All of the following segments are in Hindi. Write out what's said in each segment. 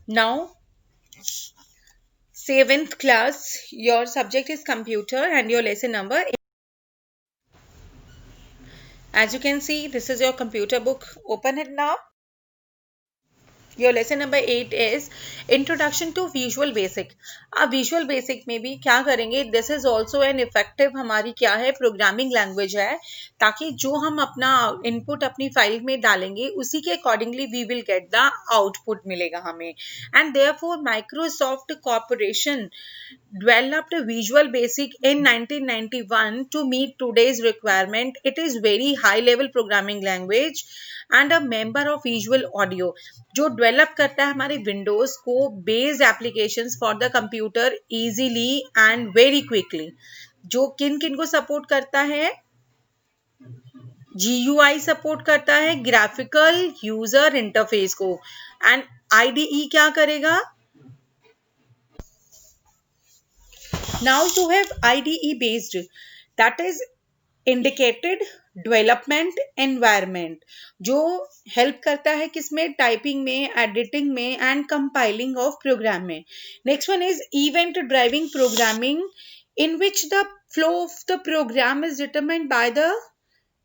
Now, 7th class, your subject is computer and your lesson number. As you can see, this is your computer book. Open it now. Your lesson number 8 is introduction to visual basic. अब visual basic में भी क्या करेंगे, this is also an effective हमारी क्या है प्रोग्रामिंग लैंग्वेज है, ताकि जो हम अपना इनपुट अपनी फाइल में डालेंगे उसी के accordingly we will get the output मिलेगा हमें. And therefore Microsoft Corporation developed Visual Basic in 1991 to meet today's requirement. It is very high level programming language and a member of Visual Audio, जो डेवलप करता है हमारे विंडोज को based applications for the computer easily and very quickly. जो किन किन को सपोर्ट करता है, GUI सपोर्ट करता है, ग्राफिकल यूजर इंटरफेस को. एंड IDE क्या करेगा? Now you have IDE based, that is indicated development environment, जो हेल्प करता है किसमें, टाइपिंग में, एडिटिंग में एंड कंपाइलिंग ऑफ प्रोग्राम में. Next one is event driving programming, in which the flow of the program is determined by the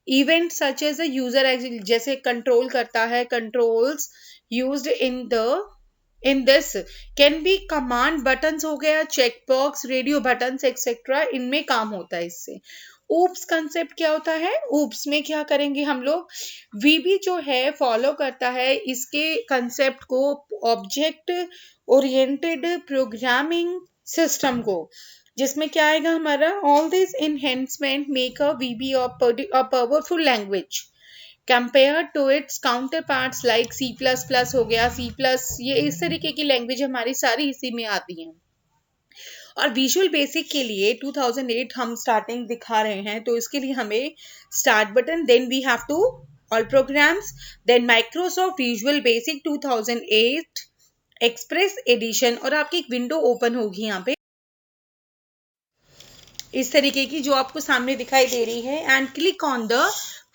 event such as the user, जैसे कंट्रोल करता है, controls used in this can be command buttons हो गया, check box, radio buttons etcetera, इनमें काम होता है इससे. ऊप्स कंसेप्ट क्या होता है, ऊप्स में क्या करेंगे हम लोग, वीबी जो है फॉलो करता है इसके कंसेप्ट को, ऑब्जेक्ट ओरिएंटेड प्रोग्रामिंग सिस्टम को, जिसमें क्या आएगा हमारा, all this enhancement make a VB a powerful language compare to its counter parts like C++ हो गया, C++, ये इस तरीके की लैंग्वेज हमारी सारी इसी में आती हैं. और विजुअल बेसिक के लिए 2008 हम स्टार्टिंग दिखा रहे हैं, तो इसके लिए हमें start button, then we have to all programs, then Microsoft visual basic 2008 express edition, और आपकी एक विंडो ओपन होगी यहाँ पे इस तरीके की जो आपको सामने दिखाई दे रही है. And click on the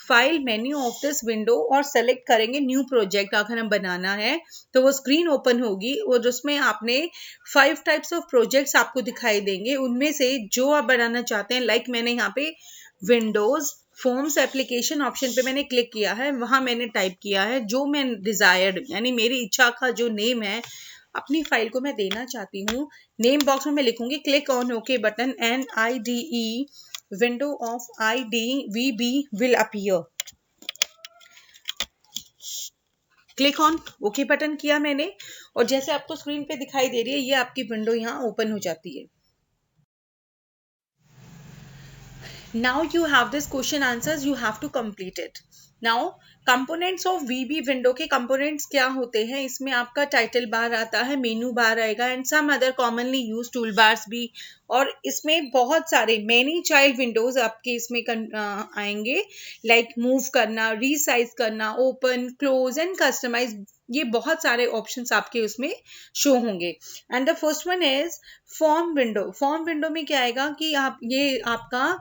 file menu of this window और सेलेक्ट करेंगे न्यू प्रोजेक्ट. अगर हम बनाना है तो वो स्क्रीन ओपन होगी और उसमें आपने 5 टाइप्स ऑफ प्रोजेक्ट्स आपको दिखाई देंगे, उनमें से जो आप बनाना चाहते हैं, लाइक मैंने यहाँ पे विंडोज फॉर्म्स एप्लीकेशन ऑप्शन पे मैंने क्लिक किया है, वहां मैंने टाइप किया है जो मैं डिजायर्ड यानी मेरी इच्छा का जो नेम है अपनी फाइल को मैं देना चाहती हूँ. नेम बॉक्स में मैं लिखूंगी click on okay button and IDE window of IDVB will appear. Click on okay button किया मैंने और जैसे आपको स्क्रीन पे दिखाई दे रही है ये आपकी विंडो यहाँ ओपन हो जाती है. Now you have this question answers, you have to complete it. Now components of VB window के कंपोनेंट्स क्या होते हैं, इसमें आपका टाइटल बार आता है, मेनू बार आएगा and some other commonly use tool bars भी, और इसमें बहुत सारे मैनी चाइल्ड विंडोज आपके इसमें आएंगे, लाइक मूव करना, रीसाइज करना, ओपन, क्लोज एंड कस्टमाइज, ये बहुत सारे ऑप्शंस आपके उसमें शो होंगे. And the first one is form window. Form window में क्या आएगा कि आप ये आपका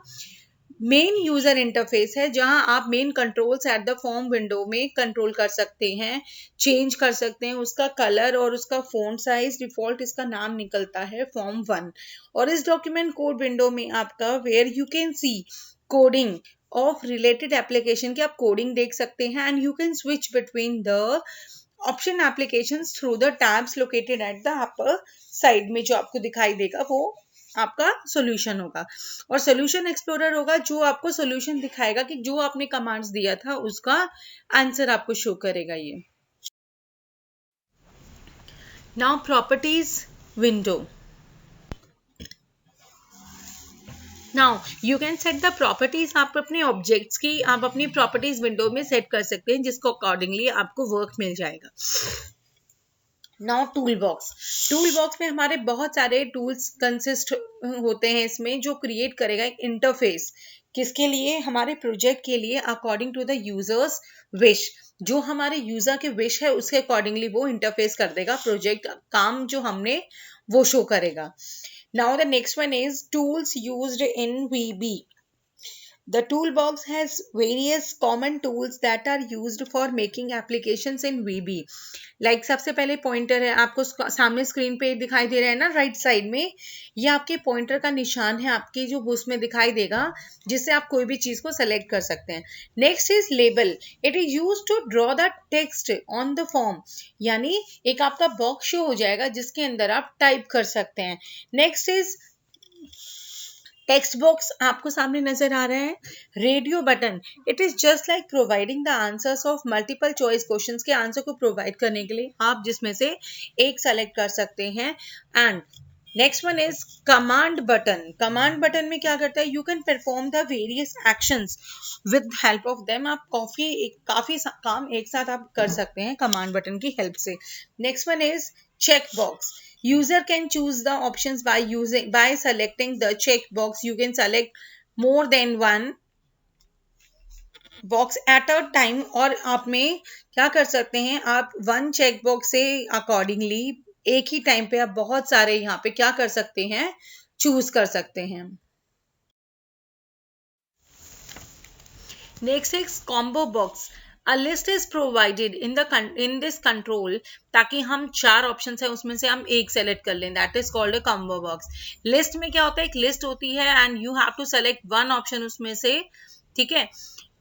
मेन यूजर इंटरफेस है, जहां आप main controls at the form window में कंट्रोल कर सकते हैं, चेंज कर सकते हैं उसका कलर और उसका फॉन्ट साइज. डिफॉल्ट इसका नाम निकलता है फॉर्म 1. और इस डॉक्यूमेंट कोड विंडो में आपका where you can see coding of related application की आप कोडिंग देख सकते हैं and you can switch between the option applications through the tabs located at the upper side में. जो आपको दिखाई देगा वो आपका सॉल्यूशन होगा और सॉल्यूशन एक्सप्लोरर होगा जो आपको सॉल्यूशन दिखाएगा कि जो आपने कमांड्स दिया था उसका आंसर आपको शो करेगा. ये now properties window. Now you can set the properties, आप अपने ऑब्जेक्ट्स की आप अपनी प्रॉपर्टीज विंडो में सेट कर सकते हैं जिसको अकॉर्डिंगली आपको वर्क मिल जाएगा. Now tool box. Tool box में हमारे बहुत सारे टूल्स कंसिस्ट होते हैं इसमें, जो क्रिएट करेगा एक इंटरफेस किसके लिए, हमारे प्रोजेक्ट के लिए, according to the users wish. जो हमारे यूजर के विश है उसके अकॉर्डिंगली वो इंटरफेस कर देगा, प्रोजेक्ट काम जो हमने वो शो करेगा. Now the next one is tools used in VB. The toolbox has various common tools that are used for making applications in VB. Like सबसे पहले पॉइंटर है, आपको सामने स्क्रीन पे दिखाई दे रहा है ना राइट साइड में, ये आपके पॉइंटर का निशान है आपकी जो उसमें दिखाई देगा, जिससे आप कोई भी चीज को सेलेक्ट कर सकते हैं. Next is label. It is use to draw the text on the form, यानी एक आपका बॉक्स शो हो जाएगा जिसके अंदर आप टाइप कर सकते हैं. नेक्स्ट इज टेक्स्ट बॉक्स, आपको सामने नजर आ रहा है. Radio button, it is just like providing the answers of multiple choice questions के आंसर को प्रोवाइड करने के लिए आप जिसमें से एक सेलेक्ट कर सकते हैं. And next one is command button. Command button में क्या करता है, you can perform the various actions with help of them. आप काफी काम एक साथ आप कर सकते हैं कमांड बटन की हेल्प से. Next one is check box. User can choose the options by selecting the check box. You can select more than one box at a time, और आप में क्या कर सकते हैं, आप वन चेक बॉक्स से अकॉर्डिंगली एक ही टाइम पे आप बहुत सारे यहाँ पे क्या कर सकते हैं, चूज कर सकते हैं. Next is combo box. A list is provided in this control ताकि हम चार ऑप्शन है उसमें से हम एक सेलेक्ट कर लें. That is called a combo box. List में क्या होता है, एक लिस्ट होती है and you have to select one option उसमें से, ठीक है,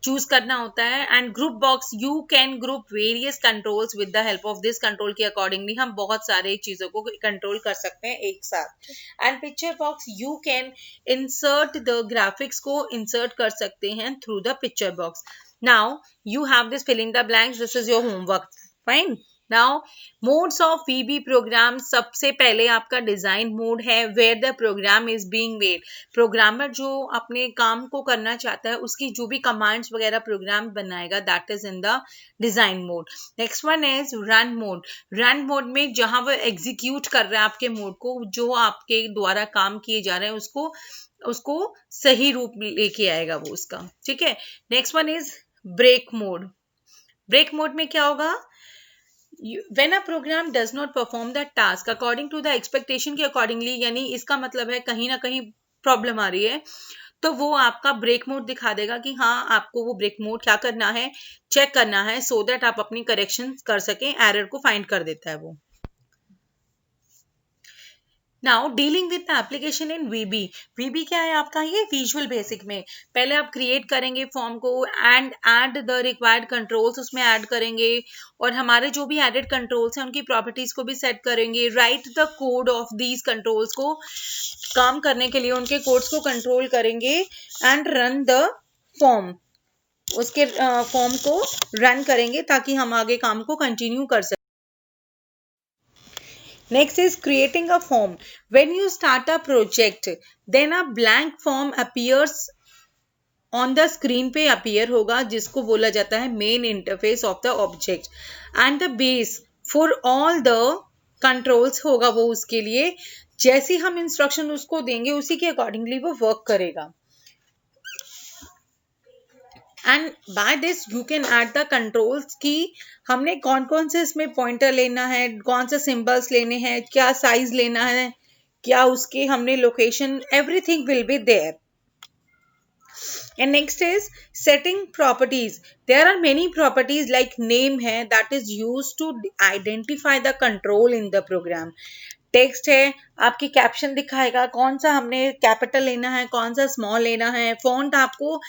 चूज करना होता है. And group box, you can group various controls with the help of this control के अकॉर्डिंगली हम बहुत सारे चीजों को कंट्रोल कर सकते हैं एक साथ. And picture box, you can insert the graphics को इंसर्ट कर सकते हैं through the picture box. Now you have this fill in the blanks. This is your homework. Fine. Now modes of VB program. सबसे पहले आपका डिजाइन मोड है where the program is being made. Programmer जो अपने काम को करना चाहता है उसकी जो भी कमांड्स वगैरह प्रोग्राम बनाएगा, that is in the design mode. Next one is run mode. Run mode में जहां वो एग्जीक्यूट कर रहा है आपके मोड को, जो आपके द्वारा काम किए जा रहे हैं उसको सही रूप लेके आएगा वो उसका, ठीक है. Next one is break mode. Break mode में क्या होगा, when a program does not perform the task according to the expectation के accordingly, यानी इसका मतलब है कहीं ना कहीं प्रॉब्लम आ रही है, तो वो आपका ब्रेक मोड दिखा देगा कि हाँ आपको वो ब्रेक मोड क्या करना है, चेक करना है, सो दैट आप अपनी करेक्शन कर सकें. एरर को फाइंड कर देता है वो. Now dealing with the application in VB. VB क्या है आपका, ये विजुअल बेसिक में पहले आप क्रिएट करेंगे फॉर्म को and add the required controls उसमें ऐड करेंगे, और हमारे जो भी एडेड कंट्रोल्स हैं उनकी प्रॉपर्टीज को भी सेट करेंगे. Right the code of these controls को काम करने के लिए उनके कोड्स को कंट्रोल करेंगे एंड रन द फॉर्म. उसके फॉर्म को रन करेंगे ताकि हम आगे काम को कंटिन्यू कर सकें. Next is creating a form. When you start a project, then a blank form appears on the screen पे appear होगा, जिसको बोला जाता है main interface of the object, and the base for all the controls होगा वो उसके लिए. जैसे हम इंस्ट्रक्शन उसको देंगे उसी के अकॉर्डिंगली वो वर्क करेगा. And by this you can add the controls की हमने कौन कौन से इसमें पॉइंटर लेना है, कौन से सिंबल्स लेने हैं, क्या साइज लेना है, क्या उसके हमने location, everything will be there. And next is setting properties. There are many properties like name है that is used to identify the control in the program. Text है, आपकी कैप्शन दिखाएगा कौन सा हमने कैपिटल लेना है, कौन सा स्मॉल लेना है. फॉन्ट आपको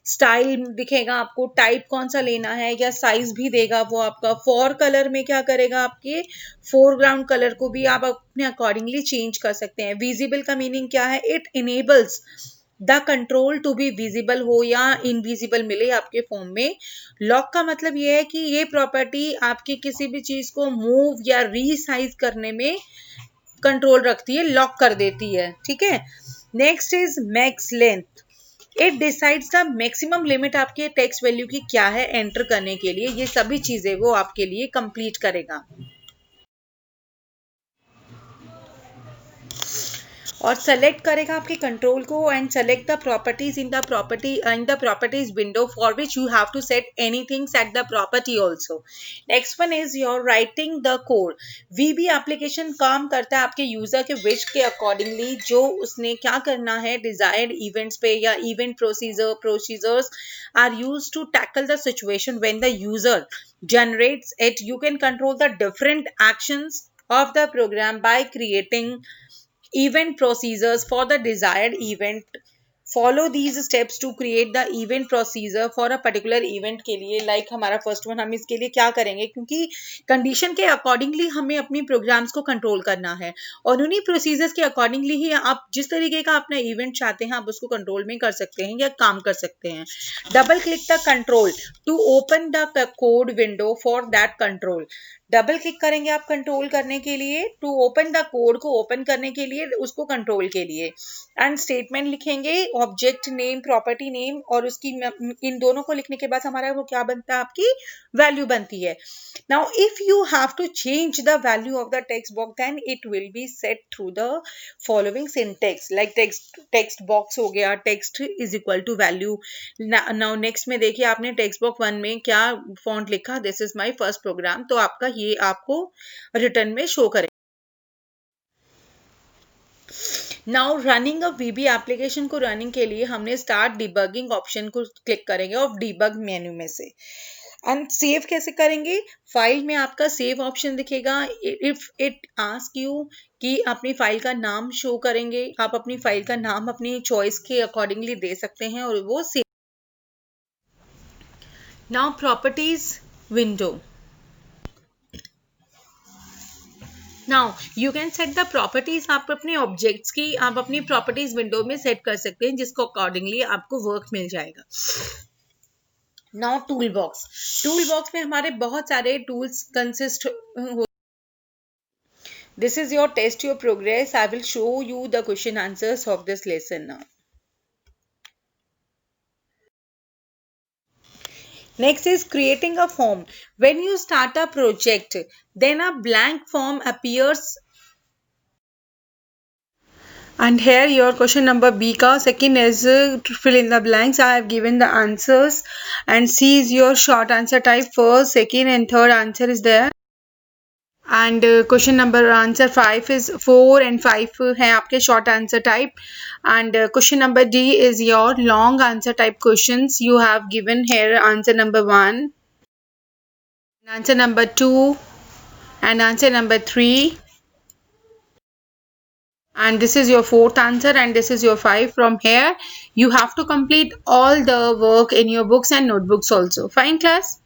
स्टाइल दिखेगा, आपको टाइप कौन सा लेना है, या साइज भी देगा वो आपका. फॉर कलर में क्या करेगा, आपके फोरग्राउंड कलर को भी आप अपने अकॉर्डिंगली चेंज कर सकते हैं. विजिबल का मीनिंग क्या है, it enables the control to be visible हो या इनविजिबल मिले आपके फॉर्म में. लॉक का मतलब ये है कि ये प्रॉपर्टी आपकी किसी भी चीज को मूव या रीसाइज करने में कंट्रोल रखती है, लॉक कर देती है, ठीक है. Next is max length. It decides the maximum limit आपके टेक्स्ट वैल्यू की क्या है एंटर करने के लिए. ये सभी चीजें वो आपके लिए कंप्लीट करेगा. और सेलेक्ट करेगा आपके कंट्रोल को and select the properties in the properties window for which you have to set anything, set the property also. Next one is your writing the code. VB application काम करता है आपके यूजर के विश के अकॉर्डिंगली, जो उसने क्या करना है डिजायर्ड इवेंट्स पे या event procedures are used to tackle the situation when the user generates it. You can control the different actions of the program by creating event procedures for the desired event. Follow these steps to create the event procedure for a particular event के लिए। like हमारा फर्स्ट वन, हम इसके लिए क्या करेंगे, क्योंकि कंडीशन के अकॉर्डिंगली हमें अपनी प्रोग्राम्स को कंट्रोल करना है और उन्हीं प्रोसीजर्स के अकॉर्डिंगली ही आप जिस तरीके का अपना इवेंट चाहते हैं आप उसको कंट्रोल में कर सकते हैं या काम कर सकते हैं। Double click the control to open the code window for that control. Double click करेंगे आप कंट्रोल करने के लिए, टू ओपन द कोड को ओपन करने के लिए, उसको कंट्रोल के लिए। एंड स्टेटमेंट लिखेंगे, ऑब्जेक्ट नेम, प्रॉपर्टी नेम, और उसकी इन दोनों को लिखने के बाद हमारा वो क्या बनता है, आपकी वैल्यू बनती है। Now if you have to change the value of the text box then it will be set through the following syntax. Like text box हो गया, text is equal to value. Now next में देखिए आपने टेक्स्ट बॉक्स 1 में क्या फॉन्ट लिखा, this is my first program, तो आपका ये आपको रिटर्न में शो करेगा। Now running a VB application को रनिंग के लिए हमने स्टार्ट डिबगिंग ऑप्शन को क्लिक करेंगे और डिबग मेन्यू में से। एंड सेव कैसे करेंगे, फाइल में आपका सेव ऑप्शन दिखेगा। इफ इट आस्क यू कि अपनी फाइल का नाम शो करेंगे, आप अपनी फाइल का नाम अपनी चॉइस के अकॉर्डिंगली दे सकते हैं और वो save. Now properties window. Now you can set the properties. आप अपने ऑब्जेक्ट्स की आप अपनी प्रॉपर्टीज विंडो में सेट कर सकते हैं जिसको अकॉर्डिंगली आपको वर्क मिल जाएगा। नाउ टूल बॉक्स में हमारे बहुत सारे टूल्स कंसिस्ट हो। This is your test your progress. I will show you the question answers of this lesson now. Next is creating a form. When you start a project, then a blank form appears. And here your question number B ka second is to fill in the blanks. I have given the answers and C is your short answer type. First, second and third answer is there. And question number answer 5 is 4 and 5 है आपके short answer type. And question number D is your long answer type questions. You have given here answer number 1, answer number 2 and answer number 3. And this is your fourth answer and this is your 5. From here you have to complete all the work in your books and notebooks also. Fine class.